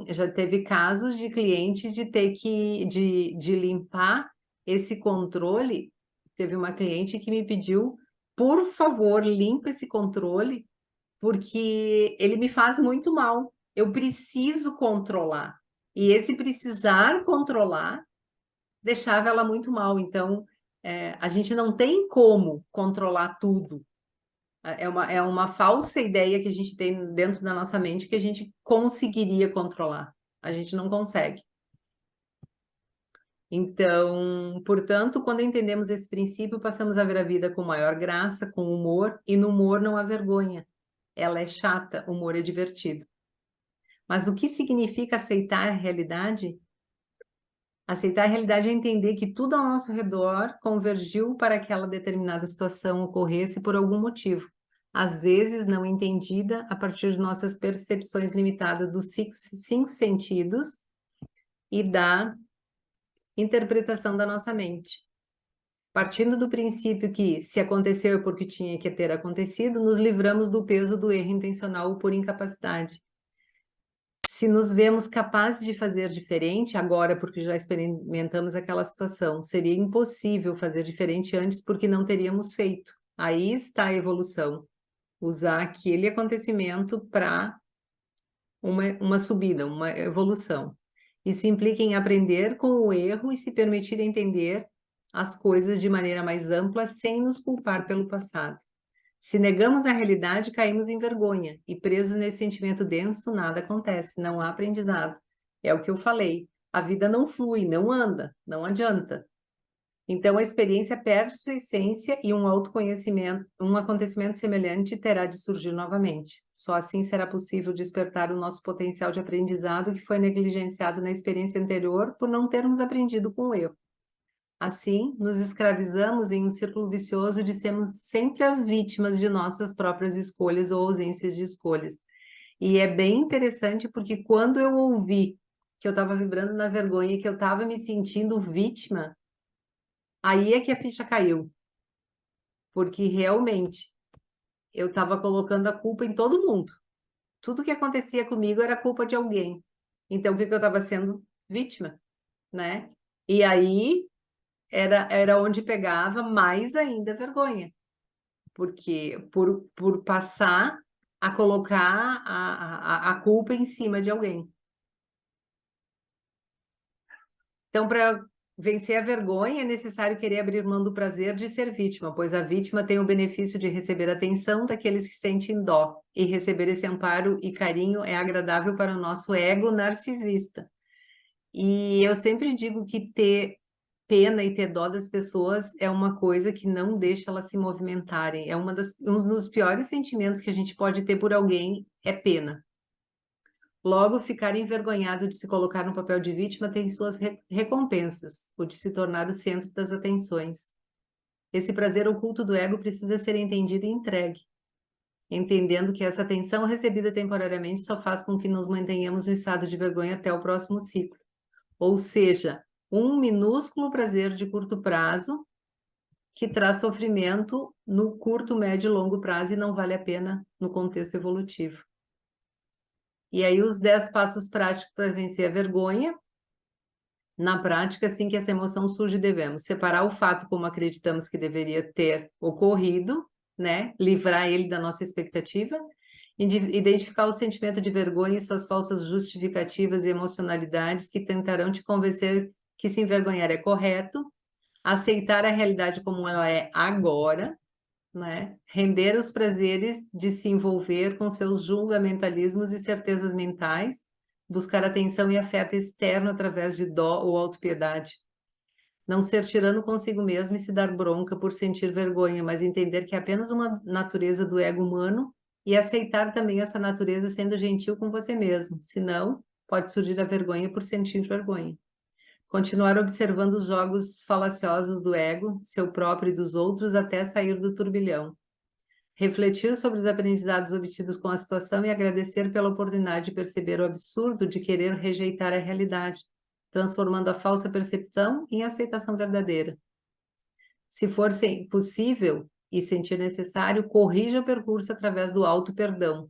Já teve casos de clientes de ter de limpar esse controle. Teve uma cliente que me pediu, por favor, limpa esse controle, porque ele me faz muito mal. Eu preciso controlar. E esse precisar controlar deixava ela muito mal. Então, a gente não tem como controlar tudo. É uma falsa ideia que a gente tem dentro da nossa mente que a gente conseguiria controlar. A gente não consegue. Então, portanto, quando entendemos esse princípio, passamos a ver a vida com maior graça, com humor, e no humor não há vergonha. Ela é chata, o humor é divertido. Mas o que significa aceitar a realidade? Aceitar a realidade é entender que tudo ao nosso redor convergiu para que aquela determinada situação ocorresse por algum motivo, às vezes não entendida a partir de nossas percepções limitadas dos cinco sentidos, e da interpretação da nossa mente. Partindo do princípio que, se aconteceu é porque tinha que ter acontecido, nos livramos do peso do erro intencional por incapacidade. Se nos vemos capazes de fazer diferente agora, porque já experimentamos aquela situação, seria impossível fazer diferente antes porque não teríamos feito. Aí está a evolução. Usar aquele acontecimento para uma subida, uma evolução. Isso implica em aprender com o erro e se permitir entender as coisas de maneira mais ampla sem nos culpar pelo passado. Se negamos a realidade, caímos em vergonha e presos nesse sentimento denso, nada acontece, não há aprendizado. É o que eu falei. A vida não flui, não anda, não adianta. Então a experiência perde sua essência e um autoconhecimento, um acontecimento semelhante terá de surgir novamente. Só assim será possível despertar o nosso potencial de aprendizado que foi negligenciado na experiência anterior por não termos aprendido com o erro. Assim, nos escravizamos em um círculo vicioso de sermos sempre as vítimas de nossas próprias escolhas ou ausências de escolhas. E é bem interessante porque quando eu ouvi que eu estava vibrando na vergonha, que eu estava me sentindo vítima, aí é que a ficha caiu. Porque realmente eu estava colocando a culpa em todo mundo. Tudo que acontecia comigo era culpa de alguém. Então, o que eu estava sendo? Vítima, né? E aí era onde pegava mais ainda a vergonha. Porque por passar a colocar a culpa em cima de alguém. Então, para vencer a vergonha, é necessário querer abrir mão do prazer de ser vítima, pois a vítima tem o benefício de receber atenção daqueles que sentem dó, e receber esse amparo e carinho é agradável para o nosso ego narcisista. E eu sempre digo que ter pena e ter dó das pessoas é uma coisa que não deixa elas se movimentarem. É um dos piores sentimentos que a gente pode ter por alguém é pena. Logo, ficar envergonhado de se colocar no papel de vítima tem suas recompensas, o de se tornar o centro das atenções. Esse prazer oculto do ego precisa ser entendido e entregue, entendendo que essa atenção recebida temporariamente só faz com que nos mantenhamos no estado de vergonha até o próximo ciclo. Ou seja, um minúsculo prazer de curto prazo que traz sofrimento no curto, médio e longo prazo e não vale a pena no contexto evolutivo. E aí os 10 passos práticos para vencer a vergonha. Na prática, assim que essa emoção surge, devemos separar o fato como acreditamos que deveria ter ocorrido, né? Livrar ele da nossa expectativa, identificar o sentimento de vergonha e suas falsas justificativas e emocionalidades que tentarão te convencer que se envergonhar é correto, aceitar a realidade como ela é agora, né? Render os prazeres de se envolver com seus julgamentalismos e certezas mentais, buscar atenção e afeto externo através de dó ou autopiedade. Não ser tirano consigo mesmo e se dar bronca por sentir vergonha, mas entender que é apenas uma natureza do ego humano e aceitar também essa natureza sendo gentil com você mesmo. Senão, pode surgir a vergonha por sentir vergonha. Continuar observando os jogos falaciosos do ego, seu próprio e dos outros, até sair do turbilhão. Refletir sobre os aprendizados obtidos com a situação e agradecer pela oportunidade de perceber o absurdo de querer rejeitar a realidade, transformando a falsa percepção em aceitação verdadeira. Se for possível e sentir necessário, corrija o percurso através do auto-perdão,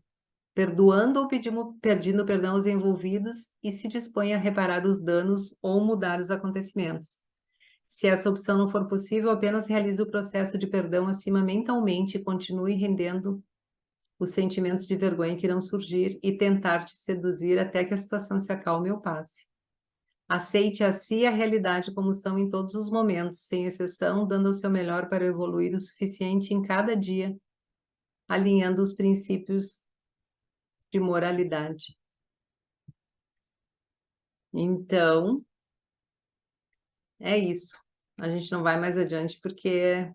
perdoando ou pedindo perdão aos envolvidos e se dispõe a reparar os danos ou mudar os acontecimentos. Se essa opção não for possível, apenas realize o processo de perdão acima mentalmente e continue rendendo os sentimentos de vergonha que irão surgir e tentar te seduzir até que a situação se acalme ou passe. Aceite a si e a realidade como são em todos os momentos, sem exceção, dando o seu melhor para evoluir o suficiente em cada dia, alinhando os princípios de moralidade. Então, é isso. A gente não vai mais adiante porque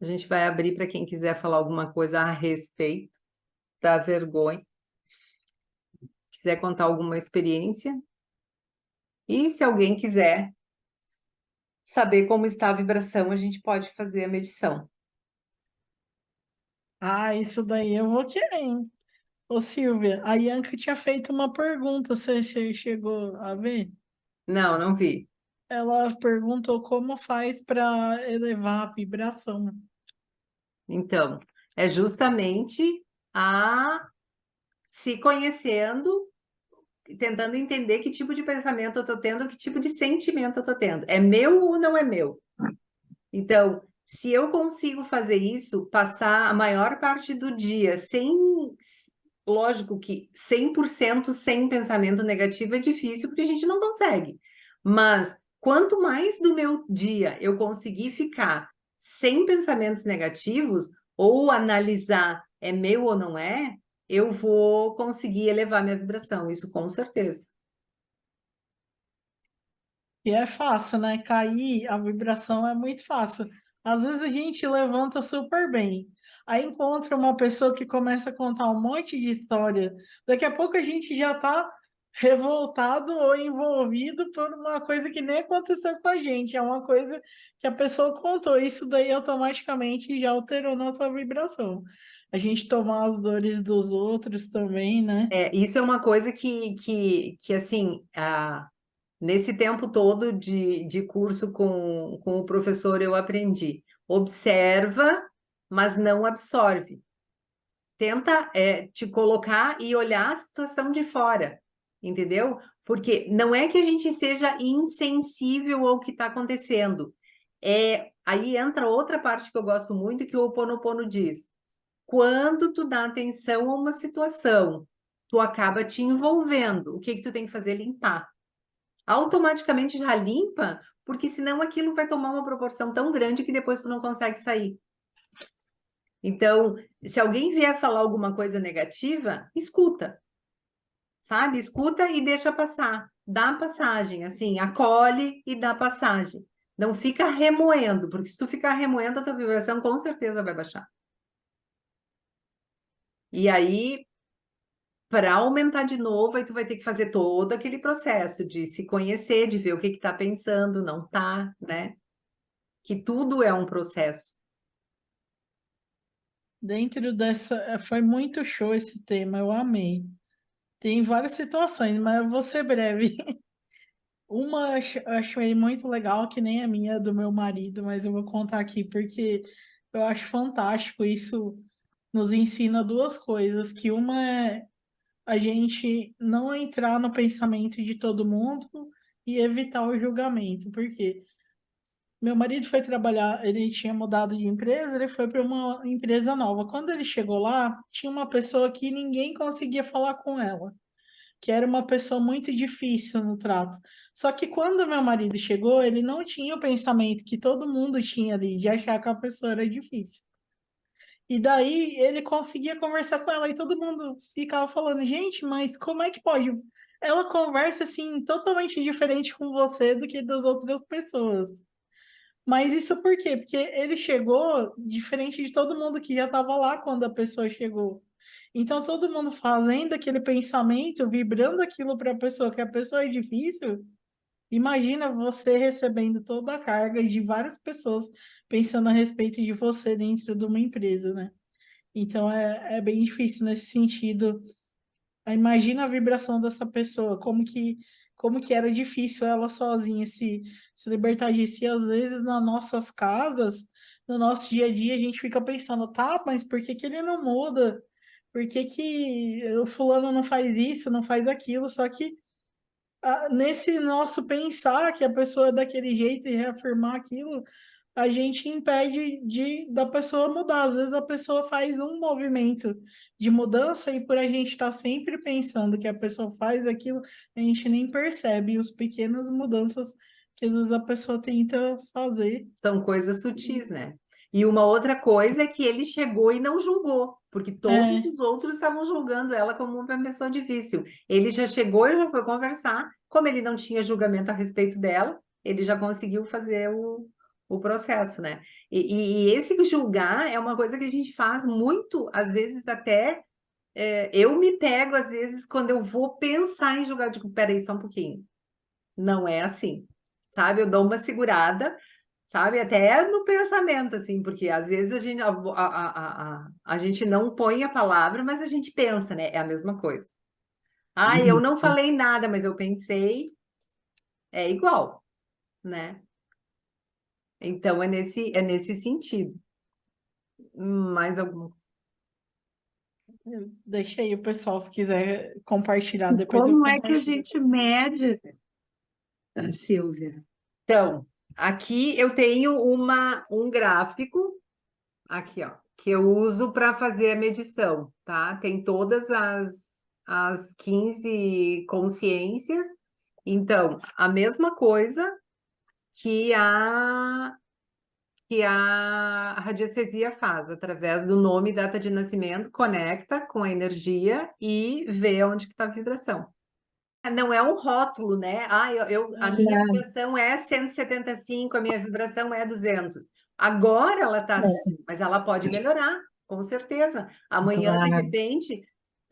a gente vai abrir para quem quiser falar alguma coisa a respeito da vergonha, quiser contar alguma experiência. E se alguém quiser saber como está a vibração, a gente pode fazer a medição. Ah, isso daí eu vou querer, hein? Ô, Silvia, a Ianca tinha feito uma pergunta, você chegou a ver? Não, não vi. Ela perguntou como faz para elevar a vibração. Então, é justamente a se conhecendo, tentando entender que tipo de pensamento eu tô tendo, que tipo de sentimento eu tô tendo. É meu ou não é meu? Então, se eu consigo fazer isso, passar a maior parte do dia sem, lógico que 100% sem pensamento negativo é difícil, porque a gente não consegue. Mas quanto mais do meu dia eu conseguir ficar sem pensamentos negativos, ou analisar é meu ou não é, eu vou conseguir elevar minha vibração, isso com certeza. E é fácil, né? Cair, a vibração é muito fácil. Às vezes a gente levanta super bem. Aí encontra uma pessoa que começa a contar um monte de história. Daqui a pouco a gente já tá revoltado ou envolvido por uma coisa que nem aconteceu com a gente. É uma coisa que a pessoa contou. Isso daí automaticamente já alterou nossa vibração. A gente tomar as dores dos outros também, né? É, isso é uma coisa que assim, nesse tempo todo de curso com o professor, eu aprendi. Observa, mas não absorve. Tenta, te colocar e olhar a situação de fora, entendeu? Porque não é que a gente seja insensível ao que está acontecendo. Aí entra outra parte que eu gosto muito, que o Ho Oponopono diz. Quando tu dá atenção a uma situação, tu acaba te envolvendo. O que que tu tem que fazer? Limpar. Automaticamente já limpa, porque senão aquilo vai tomar uma proporção tão grande que depois tu não consegue sair. Então, se alguém vier falar alguma coisa negativa, escuta, sabe? Escuta e deixa passar. Dá passagem, assim, acolhe e dá passagem. Não fica remoendo, porque se tu ficar remoendo, a tua vibração com certeza vai baixar. E aí, para aumentar de novo, aí tu vai ter que fazer todo aquele processo de se conhecer, de ver o que que tá pensando, não tá, né? Que tudo é um processo. Dentro dessa, foi muito show esse tema, eu amei. Tem várias situações, mas eu vou ser breve. Uma eu achei muito legal, que nem a minha, é do meu marido, mas eu vou contar aqui porque eu acho fantástico. Isso nos ensina duas coisas, que uma é a gente não entrar no pensamento de todo mundo e evitar o julgamento. Por quê? Meu marido foi trabalhar, ele tinha mudado de empresa, ele foi para uma empresa nova. Quando ele chegou lá, tinha uma pessoa que ninguém conseguia falar com ela, que era uma pessoa muito difícil no trato. Só que quando meu marido chegou, ele não tinha o pensamento que todo mundo tinha ali, de achar que a pessoa era difícil. E daí ele conseguia conversar com ela e todo mundo ficava falando, gente, mas como é que pode? Ela conversa assim totalmente diferente com você do que das outras pessoas. Mas isso por quê? Porque ele chegou diferente de todo mundo que já estava lá quando a pessoa chegou. Então, todo mundo fazendo aquele pensamento, vibrando aquilo para a pessoa, que a pessoa é difícil. Imagina você recebendo toda a carga de várias pessoas pensando a respeito de você dentro de uma empresa, né? Então, é bem difícil nesse sentido. Imagina a vibração dessa pessoa, como que era difícil ela sozinha se libertar disso. E às vezes nas nossas casas, no nosso dia a dia, a gente fica pensando, tá, mas por que que ele não muda? Por que que o fulano não faz isso, não faz aquilo? Só que nesse nosso pensar que a pessoa é daquele jeito e reafirmar aquilo, a gente impede da pessoa mudar. Às vezes a pessoa faz um movimento de mudança e por a gente estar sempre pensando que a pessoa faz aquilo, a gente nem percebe os pequenas mudanças que às vezes a pessoa tenta fazer. São coisas sutis, né? E uma outra coisa é que ele chegou e não julgou, porque todos É, os outros estavam julgando ela como uma pessoa difícil. Ele já chegou e já foi conversar. Como ele não tinha julgamento a respeito dela, ele já conseguiu fazer o processo, né? E esse julgar é uma coisa que a gente faz muito, às vezes até. Eu me pego, às vezes, quando eu vou pensar em julgar, eu digo, peraí, só um pouquinho. Não é assim, sabe? Eu dou uma segurada, sabe? Até no pensamento, assim, porque às vezes a gente não põe a palavra, mas a gente pensa, né? É a mesma coisa. Ah, eu não isso. falei nada, mas eu pensei. é igual, né? Então, é nesse sentido. Mais alguma? Deixa aí o pessoal, se quiser compartilhar, E depois eu como é que a compartilho. gente mede, Silvia? Então, aqui eu tenho um gráfico, aqui, ó, que eu uso para fazer a medição, tá? Tem todas as 15 consciências. Então, a mesma coisa que a radiestesia faz, através do nome e data de nascimento, conecta com a energia e vê onde que está a vibração. Não é um rótulo, né? A minha vibração é 175, a minha vibração é 200. Agora ela está assim, mas ela pode melhorar, com certeza. Amanhã, de repente,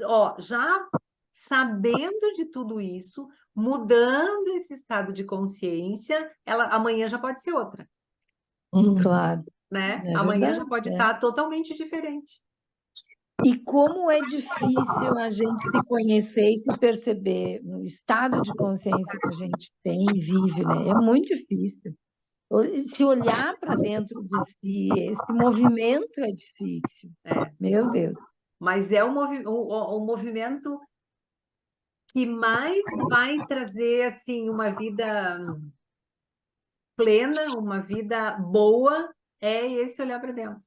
ó, já sabendo de tudo isso, mudando esse estado de consciência, amanhã já pode ser outra, Claro, né? é Amanhã verdade. já pode estar totalmente diferente. E como é difícil a gente se conhecer e se perceber no estado de consciência que a gente tem e vive, né? É muito difícil. Se olhar para dentro de si, esse movimento é difícil. É. Meu Deus. Mas é o movimento que mais vai trazer assim uma vida plena, uma vida boa, é esse olhar para dentro.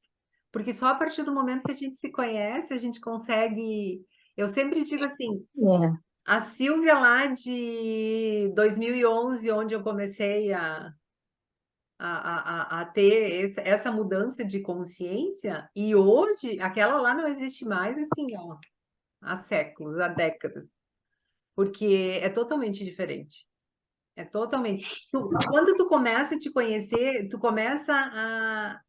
Porque só a partir do momento que a gente se conhece, a gente consegue. Eu sempre digo assim, É. a Silvia lá de 2011, onde eu comecei a ter essa mudança de consciência, e hoje aquela lá não existe mais assim, ó, há séculos, há décadas, porque é totalmente diferente. É totalmente. Quando tu começa a te conhecer, tu começa a.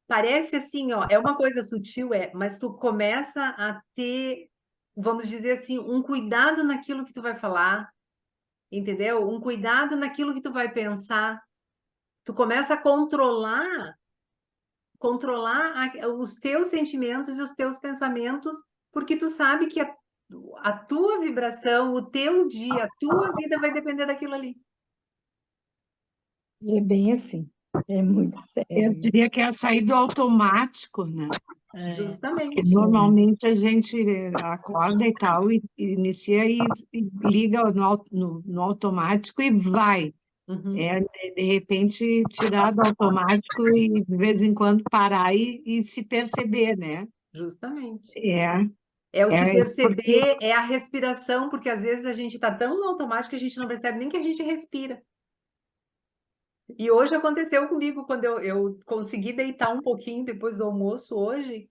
Parece assim, ó, é uma coisa sutil, mas tu começa a ter, vamos dizer assim, um cuidado naquilo que tu vai falar, entendeu? Um cuidado naquilo que tu vai pensar. Tu começa a controlar os teus sentimentos e os teus pensamentos, porque tu sabe que a tua vibração, o teu dia, a tua vida vai depender daquilo ali. É bem assim. É muito Eu sério. diria que é sair do automático, né? É, Porque Justamente. normalmente a gente acorda e tal, e inicia e liga no automático e vai. Uhum. De repente, tirar do automático e de vez em quando parar e se perceber, né? Justamente. É, É o se porque perceber, é a respiração, porque às vezes a gente está tão no automático que a gente não percebe nem que a gente respira. E hoje aconteceu comigo, quando eu consegui deitar um pouquinho depois do almoço hoje,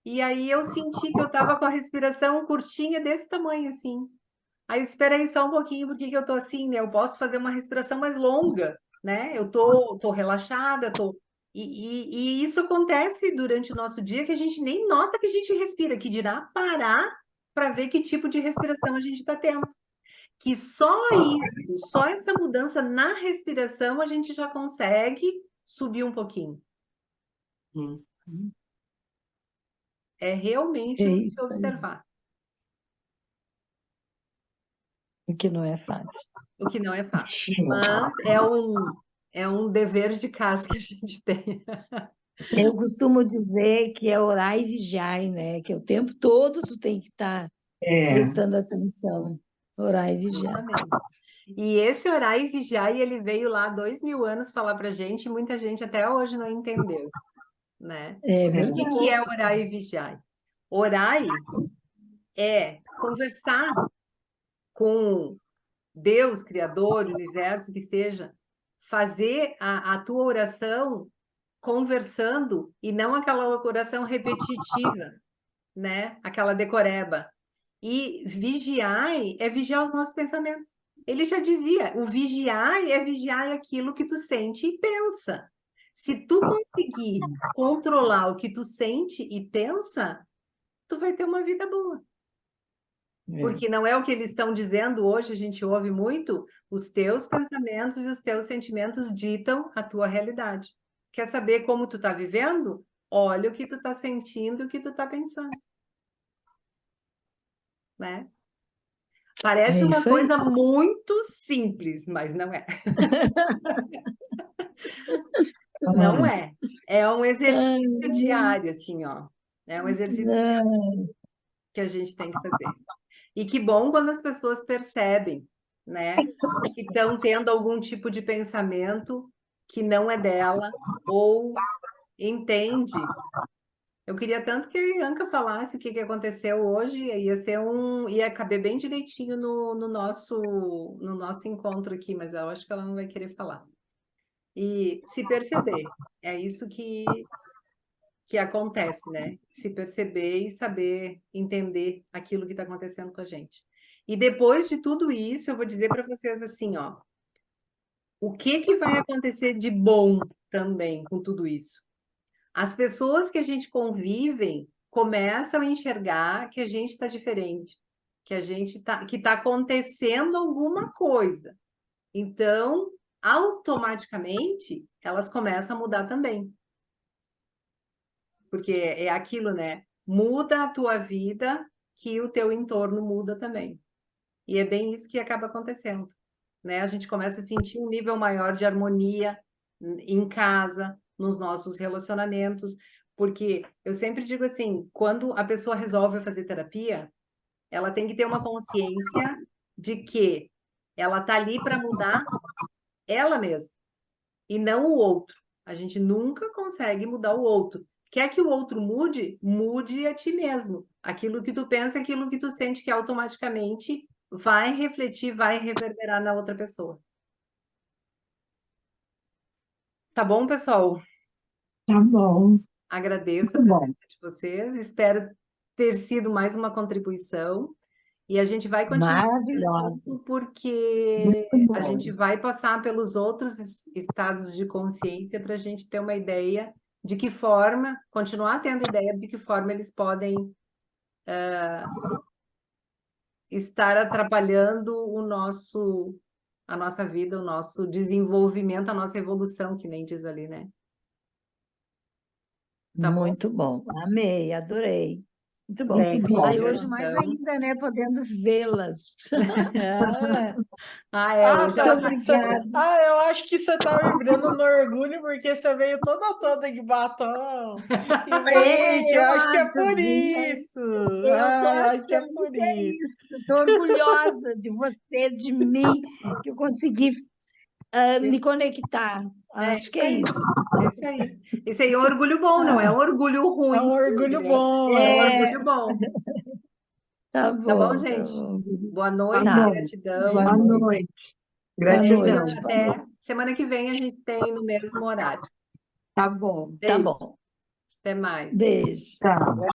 e aí eu senti que eu estava com a respiração curtinha desse tamanho, assim. Aí eu esperei só um pouquinho, porque que eu tô assim, né? Eu posso fazer uma respiração mais longa, né? Eu tô relaxada, e isso acontece durante o nosso dia que a gente nem nota que a gente respira, que dirá parar para ver que tipo de respiração a gente está tendo. Que só isso, só essa mudança na respiração, a gente já consegue subir um pouquinho. É realmente É o isso se aí. observar, O que não é fácil. o que não é fácil. Mas é um dever de casa que a gente tem. Eu costumo dizer que é orar e vigiar, né? Que o tempo todo tu tem que estar prestando atenção. Orar e vigiar. Justamente. E esse orar e vigiar, ele veio lá 2000 anos falar para gente, e muita gente até hoje não entendeu, né? É O que é verdade. orar e vigiar? Orar é conversar com Deus, Criador, universo, que seja, fazer a tua oração conversando e não aquela oração repetitiva, né? Aquela decoreba. E vigiai é vigiar os nossos pensamentos. Ele já dizia, o vigiai é vigiar aquilo que tu sente e pensa. Se tu conseguir controlar o que tu sente e pensa, tu vai ter uma vida boa. Porque não é o que eles estão dizendo hoje, a gente ouve muito, os teus pensamentos e os teus sentimentos ditam a tua realidade. Quer saber como tu tá vivendo? Olha o que tu tá sentindo e o que tu tá pensando. Né? Parece É uma isso aí. coisa muito simples, mas não é. Não é. É um exercício diário, assim, ó. É um exercício que a gente tem que fazer. E que bom quando as pessoas percebem, né, que estão tendo algum tipo de pensamento que não é dela, ou entende. Eu queria tanto que a Ianca falasse o que que aconteceu hoje, ia caber bem direitinho no nosso encontro aqui, mas eu acho que ela não vai querer falar. E se perceber, é isso que acontece, né? Se perceber e saber entender aquilo que está acontecendo com a gente. E depois de tudo isso, eu vou dizer para vocês assim, ó, o que vai acontecer de bom também com tudo isso? As pessoas que a gente convive começam a enxergar que a gente está diferente, que está acontecendo alguma coisa. Então, automaticamente, elas começam a mudar também. Porque é aquilo, né? Muda a tua vida, que o teu entorno muda também. E é bem isso que acaba acontecendo, né? A gente começa a sentir um nível maior de harmonia em casa, nos nossos relacionamentos, porque eu sempre digo assim, quando a pessoa resolve fazer terapia, ela tem que ter uma consciência de que ela tá ali para mudar ela mesma e não o outro. A gente nunca consegue mudar o outro. Quer que o outro mude? Mude a ti mesmo. Aquilo que tu pensa, aquilo que tu sente, que automaticamente vai refletir, vai reverberar na outra pessoa. Tá bom, pessoal? Tá bom, Agradeço a muito bom. presença de vocês. Espero ter sido mais uma contribuição. E a gente vai continuar esse Maravilhosa. assunto porque Muito a bom. gente vai passar pelos outros estados de consciência para a gente ter uma ideia de que forma, continuar tendo ideia de que forma eles podem estar atrapalhando a nossa vida, o nosso desenvolvimento, a nossa evolução, que nem diz ali, né? Tá bom? Muito bom. Amei, adorei. Muito bom. Muito Bem, bom. Aí hoje mais então... ainda, né? Podendo vê-las. É. Hoje Tá. ela Muito tá obrigada. Eu acho que você tá vibrando no orgulho porque você veio toda de batom e make. Eu Eu acho que é acho, por Bia. isso. Eu tô Eu acho que é achando por que é isso. isso. Estou orgulhosa de você, de mim, que eu consegui me conectar. É Acho que isso é aí. isso. É isso aí. Isso aí é um orgulho bom, não é um orgulho É um ruim, orgulho né? bom. É um É, orgulho bom. tá Tá bom, bom, tá gente? bom. Boa Tá noite, Tá, bom. gratidão. boa Boa noite. noite. Boa E Gratidão. noite. Boa até noite. semana que vem a gente tem no mesmo horário. Tá bom. Tá Beijo, bom. até mais. Beijo. Tá.